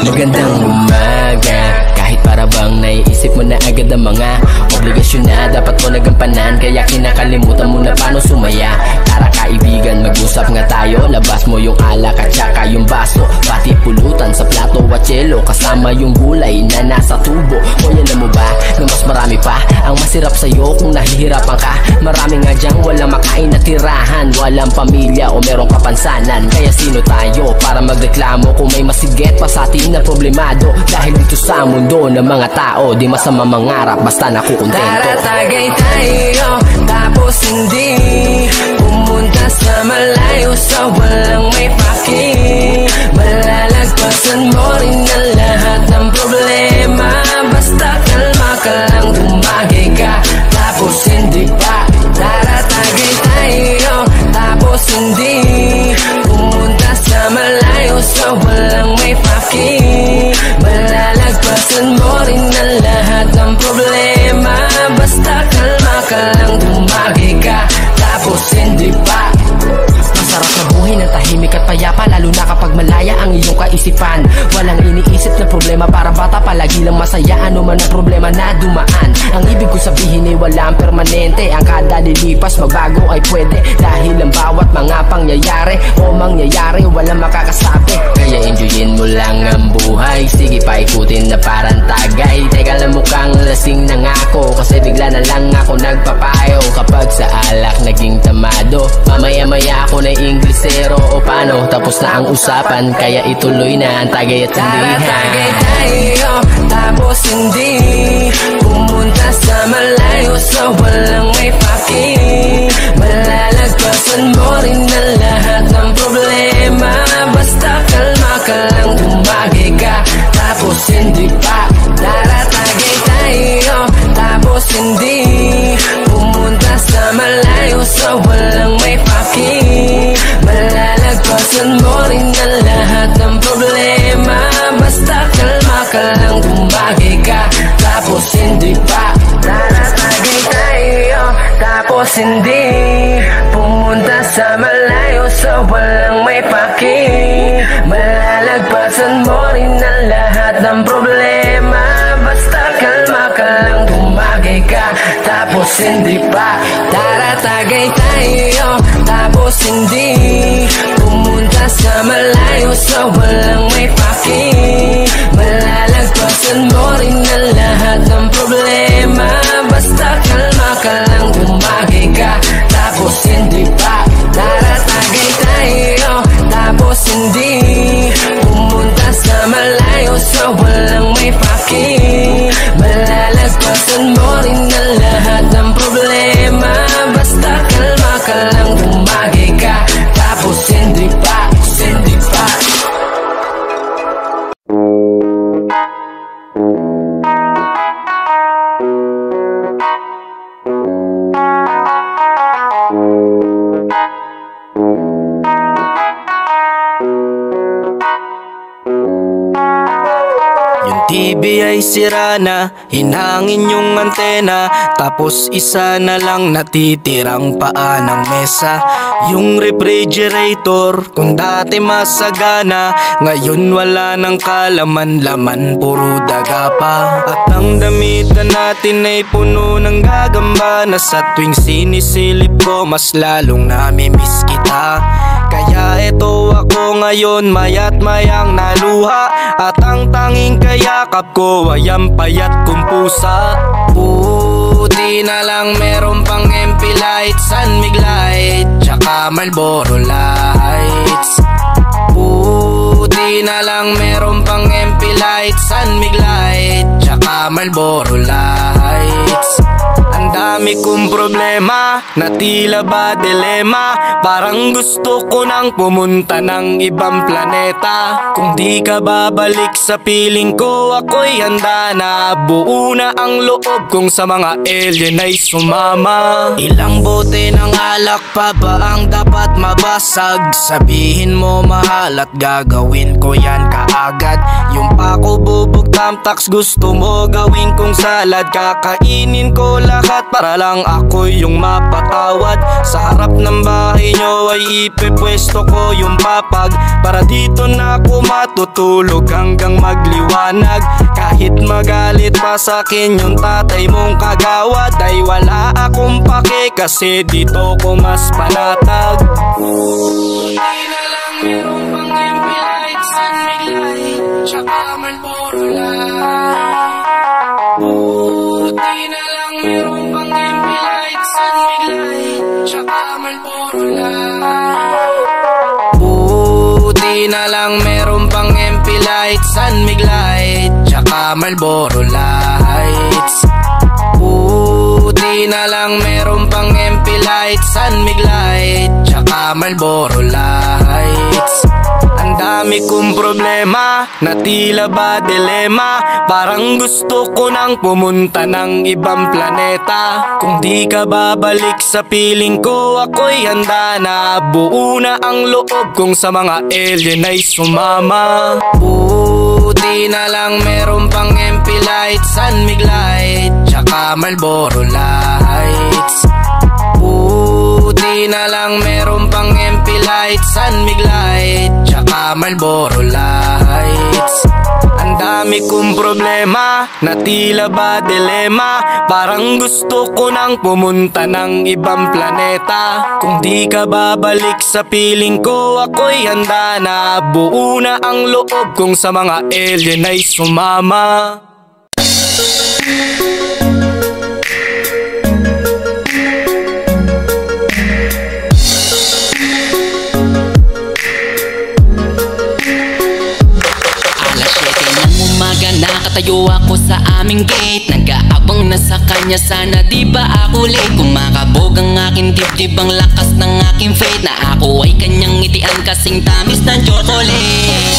Magandang umaga. Kahit para bang naiisip mo na agad ang mga obligasyon na dapat mo nagampanan, kaya kinakalimutan mo na paano sumaya. Tara kaibigan, mag-usap nga tayo. Labas mo yung alak at saka yung baso, pati pulutan sa plato at yelo, kasama yung gulay na nasa tubo. O alam mo ba na mas marami pa ang masirap sa'yo kung nahihirapan ka? Marami nga dyang walang makain na tirahan, walang pamilya o merong kapansanan. Kaya sino tayo para magreklamo kung may masigit pa sa atin na problemado? Dahil dito sa mundo ng mga tao, di masama mangarap basta nakukontento. Tara tagay tayo, tapos hindi pumunta sa malayo sa walang may paki. Malalagpasan mo rin ang lahat ng problema, basta kalma ka lang, tumagay ka, tapos hindi pa. Tara tagay tayo, tapos hindi pumunta sa malayo sa walang may paki. Malalagpasan mo rin ang lahat ng problema, basta kalma ka lang, tumagay ka, tapos hindi pa. Masarap na buhay ng tahimik at payapa, lalo na kapag malaya ang iyong kaisipan. Walang iniisip na problema, para bata palagi lang masaya, ano man ang problema na dumaan. Ang ibig ko sabihin ay walang permanente, ang kada lilipas magbago ay pwede, dahil ang bawat mga pangyayari o mangyayari walang makakasabi. Kaya enjoyin mo lang ang buhay, sige paikutin na parang tagay. Teka lang, mukhang lasing na nga ako, kasi bigla na lang ako nagpapayo. Kapag sa alak naging tamado, mamaya-maya ako na Inglesero o paano, tapos na ang usapan, kaya ituloy na ang tagay at tindihan. Tara tagay tayo, tapos hindi pumunta sa malayo sa walang may paki. Malalagpasan mo rin ang lahat ng problema, basta kalma ka lang, tumagay ka, tapos hindi pa. Tara tagay tayo, tapos hindi pumunta sa malayo sa walang may paki. Malalagpasan mo rin ang lahat ng problema, basta kalma ka lang, tumagay ka, tapos hindi pa. Tara tagay tayo, tapos hindi pumunta sa malayo sa walang may paki. Malalagpasan mo rin ang lahat ng problema, basta kalma ka lang, tumagay ka, tapos hindi pa. Tara tagay tayo, tapos hindi pumunta sa malayo sa walang may paki. Malalagpasan mo rin ang lahat ng problema, basta kalma ka lang, tumagay ka, tapos hindi pa. Tara tagay tayo, tapos hindi pumunta sa malayo sa walang may paki. Malalagpasan mo rin ang lahat ng problema, basta kalma ka lang, tumagay ka, tapos hindi pa, hindi pa. TV ay sira na, hinangin yung antena, tapos isa na lang natitirang paa ng mesa. Yung refrigerator, kung dati masagana, ngayon wala nang kalaman-laman, puro daga pa. At ang damitan natin ay puno ng gagamba, na sa tuwing sinisilip ko mas lalong namimiss kita. Kaya eto ako ngayon, mayat mayang naluha, at ang tanging kayakap ko ay ang payat kong pusa. Buti na lang meron pang MP light, San Mig light, tsaka Marlboro lights. Buti na lang meron pang MP light, San Mig light, tsaka Marlboro lights. Ang dami kong problema, na tila ba dilema, parang gusto ko nang pumunta ng ibang planeta. Kung di ka babalik sa piling ko, ako'y handa na, buo na ang loob kong sa mga alien ay sumama. Ilang bote ng alak pa ba ang dapat mabasag? Sabihin mo mahal at gagawin ko yan kaagad. Yung pako bubog tamtax gusto mo gawin kong salad, kakainin ko lahat para lang ako yung mapatawad. Sa harap ng bahay nyo ipepwesto ko yung papag, para dito na ako matutulog hanggang magliwanag. Kahit magalit pa sa'kin yung tatay mong kagawad, ay wala akong pake kasi dito ko mas panatag. Buti na lang meron pang MP Light, San Miguel, tsaka Marlboro Light. Buti na lang meron pang MP Light, San Miguel, tsaka Marlboro Light. Buti na lang meron pang MP Light, San Miguel, tsaka Marlboro Lights. Buti na lang meron pang MP Light, San Miguel, tsaka Marlboro Lights. Ang dami kong problema na tila ba dilema, parang gusto ko nang pumunta ng ibang planeta. Kung di ka babalik sa piling ko, ako'y handa na. Buo na ang loob kong sa mga alien ay sumama. Buti na lang meron pang MP Light, San Miguel, tsaka Marlboro Lights. Buti na lang meron pang MP Light, San Miguel, tsaka Marlboro Lights. Ang dami kong problema na tila ba dilema, parang gusto ko nang pumunta ng ibang planeta. Kung di ka babalik sa piling ko, ako'y handa na. Buo na ang loob kong sa mga alien ay sumama. Nakatayo ako sa aming gate, nag-aabang na sa kanya, sana di ba ako late. Kumakabog ang aking dibdib, ang lakas ng aking faith, na ako ay kanyang ngitian kasing tamis ng chocolate.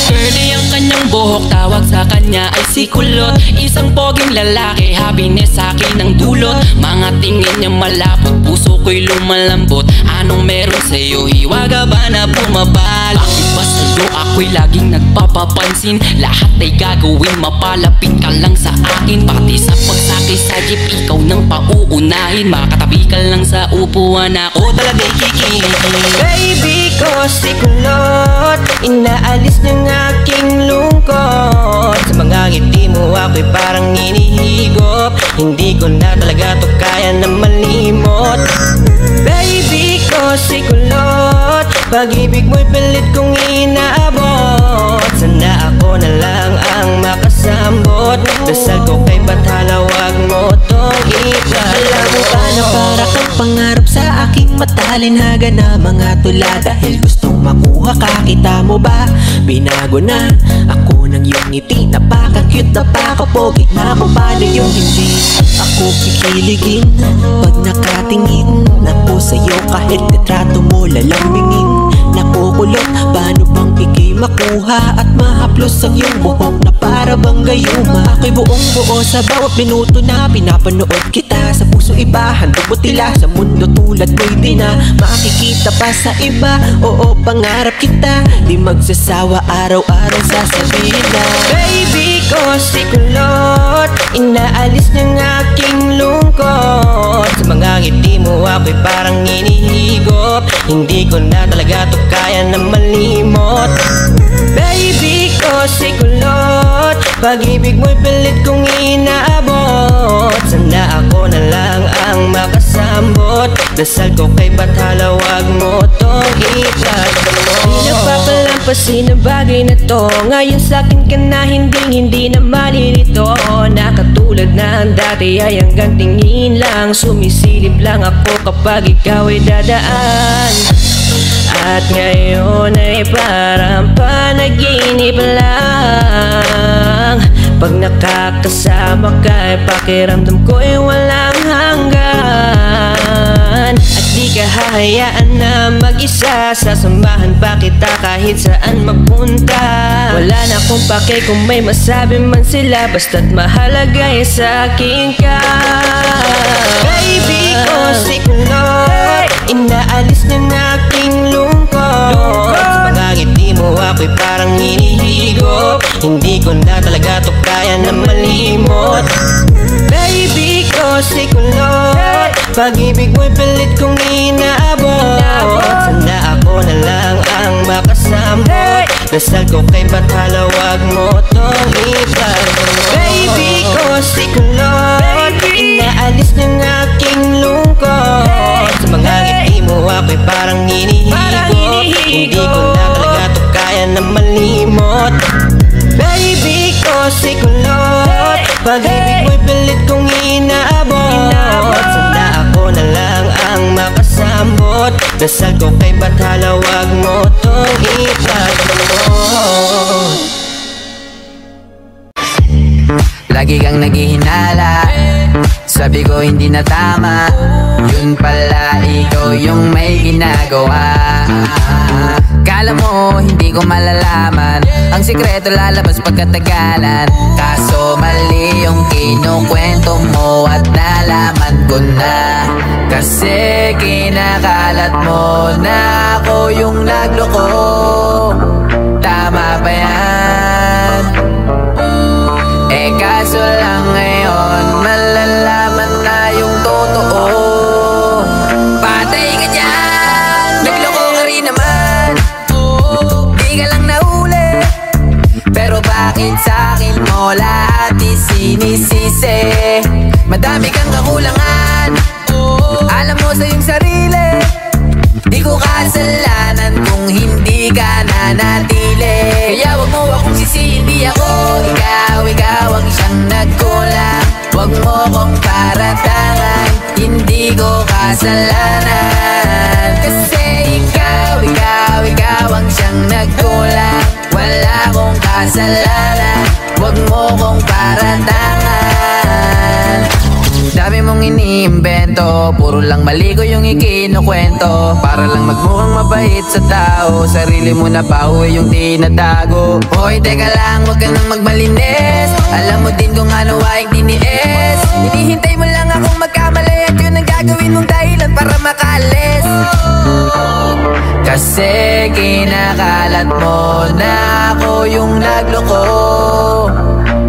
Curly ang kanyang buhok, tawag sa kanya ay si Kulot. Isang poging lalaki, happiness sa akin ang dulot. Mga tingin niya malapot, puso ko'y lumalambot. Anong meron sa'yo, hiwaga ba na bumabal? Bakit ba sa'yo ako'y laging nagpapapansin? Lahat ay gagawin, mapalapit ka lang sa akin. Pati sa pagsakay sa jeep, ikaw nang pauunahin. Makatabi ka lang sa upuan, ako talaga'y kikiligin. Baby ko si Kulot, inaalis ng aking lungkot. Sa mga ngiti mo ako'y parang inihigop, hindi ko na talaga to kaya na malimot. Baby ko si Kulot, pag-ibig mo'y pilit kong inaabot. Sana ako na lang ang makasambot, dasal ko kay Bathala, wag mo tong ikalabot. Alam mo ba na para kang pangarap sa aking matalinhaga na mga tula, dahil gustong makuha ka, kita mo ba? Binago na ako ng iyong ngiti, napaka-cute, napaka-pogi na kung paano yung hindi ako kikiligin pag nakatingin ako sa'yo. Kahit litrato mo lalamingin, nakukulot, paano bang ikay makuha at mahaplos ang iyong buhok na para bang gayuma? Ako'y buong buo sa bawat minuto na pinapanood kita. Sa puso iba, handog mo tila, sa mundo tulad mo'y di na makikita pa sa iba. Oo, pangarap kita, di magsasawa, araw-araw sasabihin na baby ko si Kulot, inaalis ng aking lungkot. Sa mga ngiti mo ako'y parang inihigop, hindi ko na talaga to kaya na malimot. Baby ko si Kulot, pag-ibig mo'y pilit kong inaabot. Sana ako na lang ang makasambot, dasal ko kay Bathala, wag mo tong ikalimot. Di napapalampasin ang bagay na to, ngayon sa'kin ka na hindi na malilito. Nakatulad na ang dati ay hanggang tingin lang, sumisilip lang ako kapag ikaw ay dadaan. At ngayon ay parang panaginip lang, pag nakakasama ka ay pakiramdam ko ay walang hanggan. At di ka hahayaan na mag-isa, sasamahan pa kita kahit saan magpunta. Wala na akong pake kung may masabi man sila, basta't mahalaga ay sa'kin ka. Baby ko si Kulot, inaalis ng aking lungkot. Sa mga ngiti mo ako'y parang hinihigop, hindi ko na talaga to kaya na malimot. Baby ko si Kulot, pag-ibig mo'y pilit kong inaabot. Sana ako na Dasal ko kay Bathala, wag mo tong ipagod. Baby ko si kulot, inaalis ng aking lungkot. Sa mga ngiti mo ako'y parang hinihigop. Hindi ko na talaga to kaya na malimot. Baby ko si kulot, pag-ibig mo'y pilit kong inaabot. Sana ako na lang ang makasambot. Dasal ko kay Bathala, wag mo tong ipagod. Lagi kang naghihinala, sabi ko hindi na tama. Yun pala ikaw yung may ginagawa. Kala mo hindi ko malalaman, ang sikreto lalabas pagkatagalan. Kaso mali yung kinukwento mo at nalaman ko na. Kasi kinakalat mo na ako yung nagloko. Tama ba yan? Eh kaso lang ngayon malalaman na yung totoo. Patay ka dyan, nagloko ka rin naman. Di ka lang nahuli, pero bakit sa'kin mo lahat isinisisi? Madami kang kakulangan, alam mo sa iyong sarili. Di ko kasalanan kung hindi ka nanatili. Kaya wag mo akong sisihin, di ako ikaw ang siyang nagkulang. Wag mo kong paratangan, hindi ko kasalanan. Kasi ikaw ang siyang nagkulang. Wala kong kasalanan, wag mo kong paratangan. Dami mong iniimbento, puro lang mali ko yung ikinukwento. Para lang magmukhang mabait sa tao, sarili mo na pauwi yung tinatago. Hoy teka lang, wag ka nang magmalinis. Alam mo din kung ano aking tiniis. Hinihintay mo lang akong magkamali at yun ang gagawin mong dahilan para makalis. Kasi kinakalat mo na ako yung nagloko.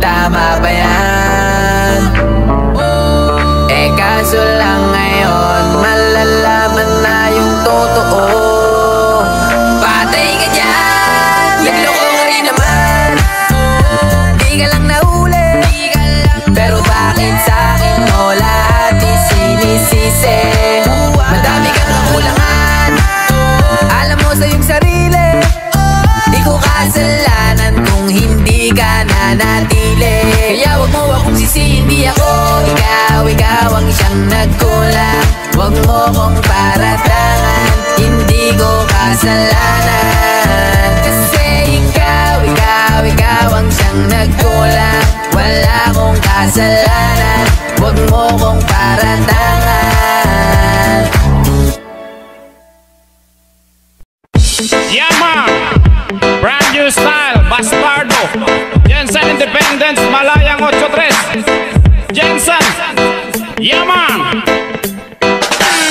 Tama ba yan? Eh kaso lang ngayon malalaman na yung totoo. Patay ka dyan, nagloko ka rin naman. Di ka lang nahuli, pero bakit sa'kin mo lahat isinisisi? Madami kang kakulangan, alam mo sa iyong sarili. Di ko kasalanan kung hindi ka nanatili. Kaya wag mo akong sisihin, di ako ikaw ang siyang nagkulang. Wag mo kong paratangan, hindi ko kasalanan. Kasi ikaw ang siyang nagkulang. Wala kong kasalanan, wag mo kong paratangan. Yama, brand new style, Bastardo, Jensen Independence, Malayang 83, Jensen, Yama.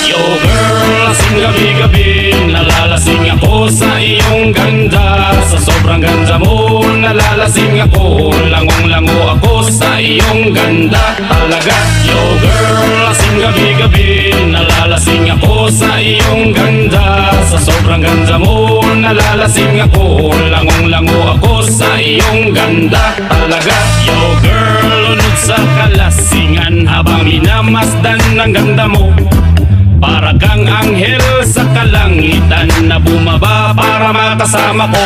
Yo girl, lasing gabi-gabi, nalalasing ako sa iyong ganda. Sa sobrang ganda mo, nalalasing ako, langong-lango ako sa iyong ganda talaga. Yo girl, lasing gabi-gabi, nalalasing ako sa iyong ganda. Sa sobrang ganda mo, nalalasing ako, langong-lango ako sa iyong ganda talaga. Yo girl, lunod sa kalasingan habang minamasdan ng ganda mo. Para kang anghel sa kalangitan na bumaba para makasama ko.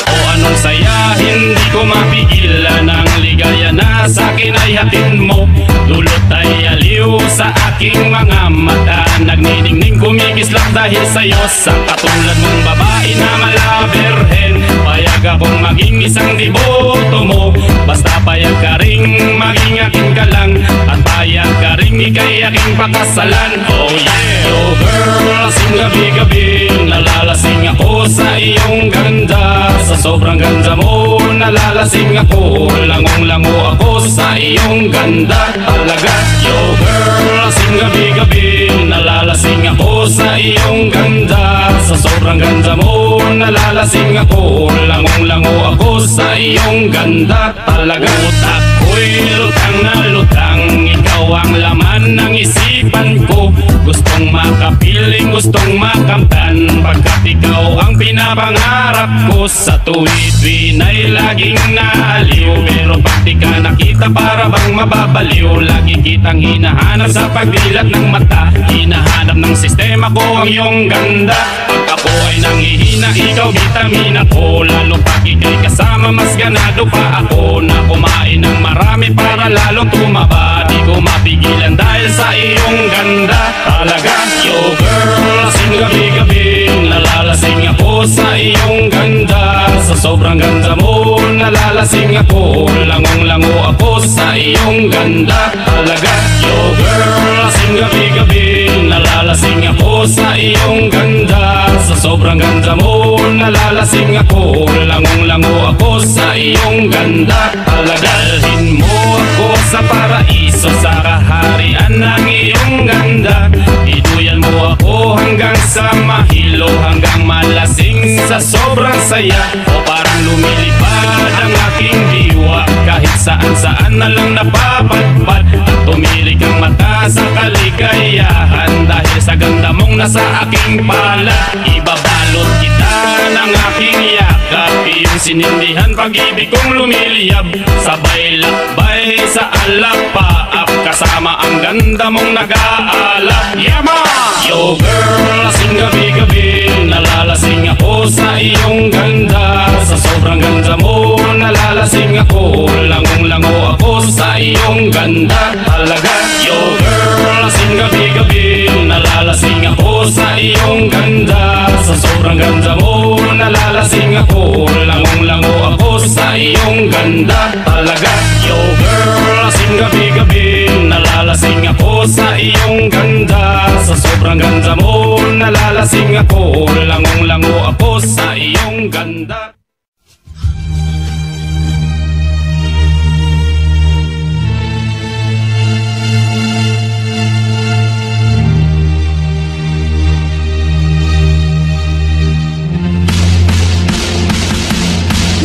O anong saya, hindi ko mapigilan ang ligaya na sa'kin ay hatid mo. Dulot ay aliw sa aking mga mata, nagniningning kumikislap dahil sa'yo. Sa katulad mong babae na malaberhen, payag akong maging isang deboto mo. Basta payag ka ring maging aking ka lang, at payag ka ring ikay aking pakasalan. Oh yeah. Yo girl, lasing gabi-gabi, nalalasing ako sa iyong ganda. Sa sobrang ganda mo, nalalasing ako, langong-lango ako sa iyong ganda talaga. Yo girl, lasing gabi-gabi, nalalasing ako sa iyong ganda. Sa sobrang ganda mo, nalalasing ako, langong-lango ako sa iyong ganda talaga. Utak ko'y lutang na lutang, ikaw ang laman ng isipan ko. Gustong makapiling, gustong makamtan, pagkat ikaw ang pinapangarap ko. Sa tuwid-tuwin ay laging naaliw, pero pag di ka nakita para bang mababaliw. Lagi kitang hinahanap sa pagdilat ng mata, hinahanap ng sistema ko ang iyong ganda. Pag ako ay nanghihina, ikaw vitamina ko. Lalo pag ika'y kasama, mas ganado pa ako na kumain ng marami para lalong tumaba. Di ko mapigilan dahil sa iyong ganda. Talaga, yo girl, lasing gabi-gabi, nalalasing ako sa iyong ganda. Sa sobrang ganda mo, nalalasing ako, langong-lango ako sa iyong ganda. Talaga, yo girl, lasing gabi-gabi, nalalasing ako sa iyong ganda. Sa sobrang ganda mo, nalalasing ako, langong-lango ako sa iyong ganda. Talaga, dalhin mo ako sa paraiso, sa kaharian ng iyong ganda. Iduyan mo ako hanggang sa mahilo, hanggang malasing sa sobrang saya. O parang lumilipad ang aking diwa, kahit saan-saan na lang napapadpad. At tumirik ang mata sa kaligayahan, dahil sa ganda mong nasa aking pala. Ibabalot kita ng aking yakap, iyong sinindihan pag-ibig kong lumiliyab. Sabay lakbay sa alapaap, kasama ang ganda mong nag-aalap. Yama! Yo girl, lasing gabi-gabi, nalalasing ako sa iyong ganda. Sa sobrang ganda mo, nalalasing ako, langong-lango ako sa iyong ganda. Talaga, yo girl, lasing gabi-gabi, nalalasing ako sa iyong ganda. Sa sobrang ganda mo, nalalasing ako, langong-lango ako sa iyong ganda. Talaga, yo girl, lasing gabi-gabi, nalalasing ako sa iyong ganda. Sa sobrang ganda mo, nalalasing ako, langong-lango ako sa iyong ganda.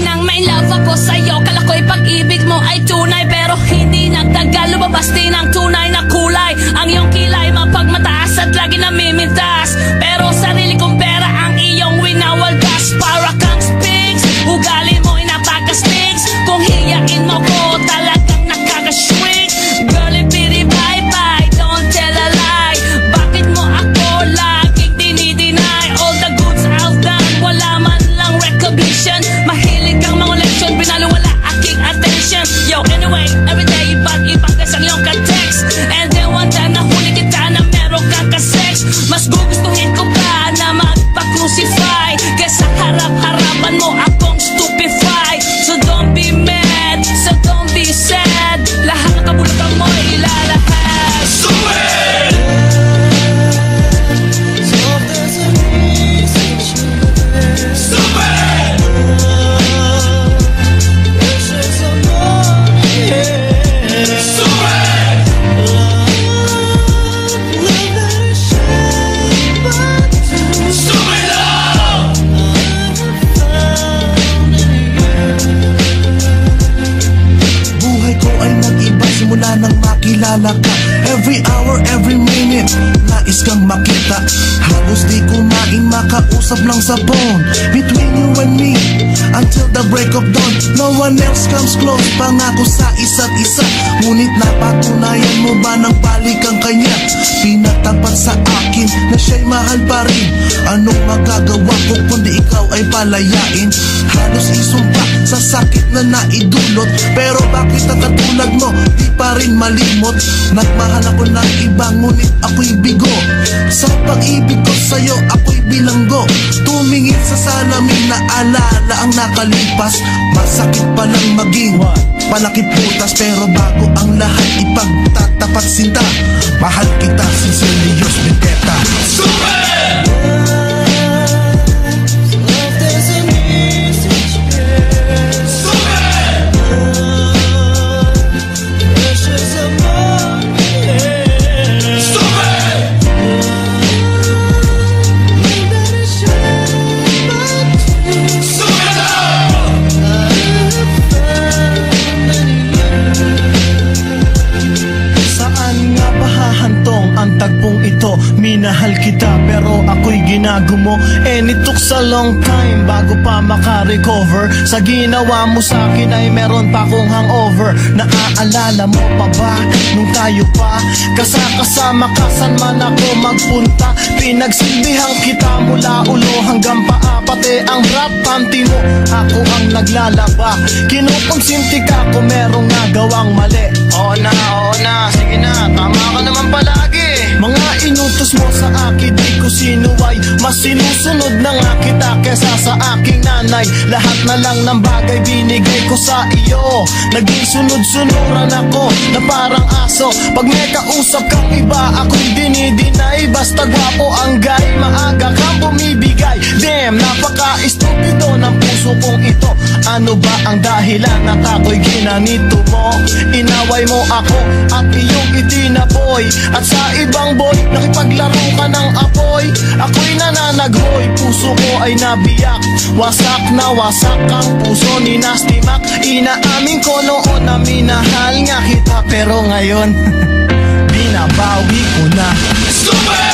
Nang may love ako sa'yo, kala ko'y pag-ibig mo ay tunay, pero hindi nagtagal, lumabas din ang tunay na kulay. Ang iyong kilay mapagmataas at lagi namimintas, pero sarili kong pera ang iyong winawaldas. Para kang Sphinx, ugali mo ay napaka-Sphinx. Kung hiyain mo ko, talagang nakaka-shrink. Girlie, pity, bye-bye, don't tell a lie. Bakit mo ako laging dinideny? All the goods I've done, wala man lang recognition. Mahilig kang mga leksyon, pinalo wala aking attention. Yo, anyway, everyday iba't-ibang ang iyong ka-text. And then one time nahuli kita na meron kang ka-sex. Mas gugustuhin ko pa na magpa-crucify kesa harap-harapan mo akong stupefy. So don't be mad, so don't be sad, lahat ng kabulutan mo ilalahad. Sweet! Mula nang makilala ka, every hour, every minute, nais kang makita. Halos di kumain, makausap lang sa phone. Between you and me, until the break of dawn, no one else comes close. Pangako sa isa't isa, ngunit napatunayan mo ba ng balik ang kanya? Pinatapat sa akin na siya'y mahal pa rin. Anong magagawa ko kundi ikaw ay palayain? Halos isumpa sa sakit na naidulot, pero bakit ang katulad mo di pa rin malimot? Nagmahal ako ng iba, ngunit ako'y bigo. Sa pag-ibig ko sa'yo, ako'y bilanggo. Tumingin sa salamin na alala ang nakalipas. Masakit palang maging palakip putas, pero bago ang lahat ipagtatapat sinta. Mahal kita, sincerely yours, Vendetta. Ang tagpong ito, minahal kita pero ako'y binago mo. And it took a long time bago pa makarecover. Sa ginawa mo sa akin ay meron pa kong hangover. Naaalala mo pa ba nung tayo pa kasama ka saan man ako magpunta? Pinagsilbihan kita mula ulo hanggang paa, pati ang rap panty mo ako ang naglalaba. Kinukonsinti ka kung merong nagawang mali. Oo na, sige na, tama ka naman palagi. Mga inutos mo sa akin di ko sinuway, mas sinusunod na nga kita kesa sa aking nanay. Lahat na lang ng bagay binigay ko sa iyo, naging sunod-sunuran ako na parang aso. Pag may kausap kang iba ako'y dinidinay, basta gwapo ang guy, maaga kang bumibigay. Damn, napaka-estupido ng puso kong ito. Ano ba ang dahilan at ako'y ginanito mo? Inaway mo ako at iyong itinaboy, at sa ibang boy nakipaglaro ka ng apoy. Ako'y nananaghoy, puso ko ay nabiyak. Wasak na wasak ang puso ni Nasty Mac. Inaamin ko noon na minahal nga kita, pero ngayon binabawi ko na. Super!